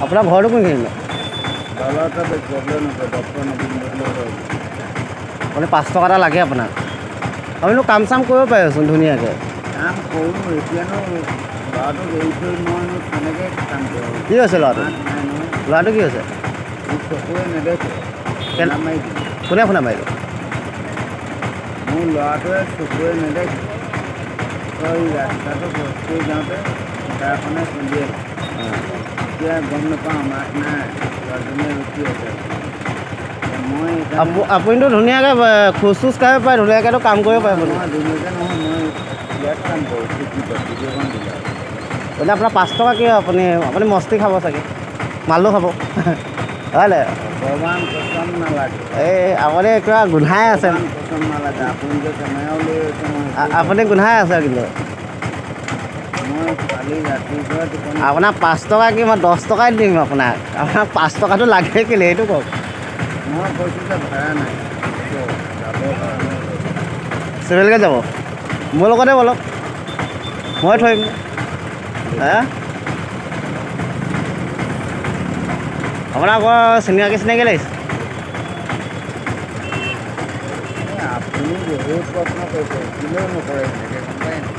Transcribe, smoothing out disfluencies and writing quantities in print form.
আপোনাৰ ঘৰটো কোনখিনি? মানে 5 টকা এটা লাগে আপোনাক। আপুনিনো কাম চাম কৰিব পাৰেচোন ধুনীয়াকৈ। কাম কৰোঁ এতিয়ানো ল'ৰাটোক এৰি থৈ মইনো কেনেকৈ কাম কৰোঁ? কি হৈছে ল'ৰাটো? ল'ৰাটো কি হৈছে? চকুৱে নেদেখে। কোনে ফোনা মাৰিলে? মোৰ ল'ৰাটোৱে চকুৱে নেদেখে। তই ৰাস্তাটো ক্ৰছ কৰি যাওঁতে গাড়ীখনে খুন্দিয়ে। এতিয়া গম নাপাওঁ, মাক নাই, ল'ৰাজনীয়ে ৰখি আছে। মই আপুনিতো ধুনীয়াকৈ খোজ চোজ কাঢ়িব পাৰে, ধুনীয়াকৈতো কাম কৰিব পাৰে। মই ধুনীয়াকৈ নহয়, মই ইয়াত কাম কৰোঁ ভিডিঅ'খন দিলে। মানে আপোনাৰ 5 টকা কি আপুনি মস্তি খাব চাগে, মালটো খাব হয় নাই? ভগৱান কচম নালাগে। এই আপুনি কিবা গোন্ধাই আছে। কচম নালাগে। আপুনি যে কেমেৰাও লৈ আছে, আপুনি গোন্ধাই আছে কিন্তু। মই কালি ৰাতিপুৱা টোপনি আপোনাক 5 টকা কি মই 10 টকাই দিম আপোনাক 5 টকাটো লাগে কেলে সেইটো কওক। মই কৈছোঁ যে ভাড়া নাই যাবৰ কাৰণে। চিভিলকৈ যাব, মোৰ লগতে ব'লক, মই থৈ আহিম। আপোনাৰ আকৌ চিনাকি লাগিছে। আপুনি বহুত প্ৰশ্ন কৰিছে, কিলেও নকৰে এনেকৈ গম পায় নাই?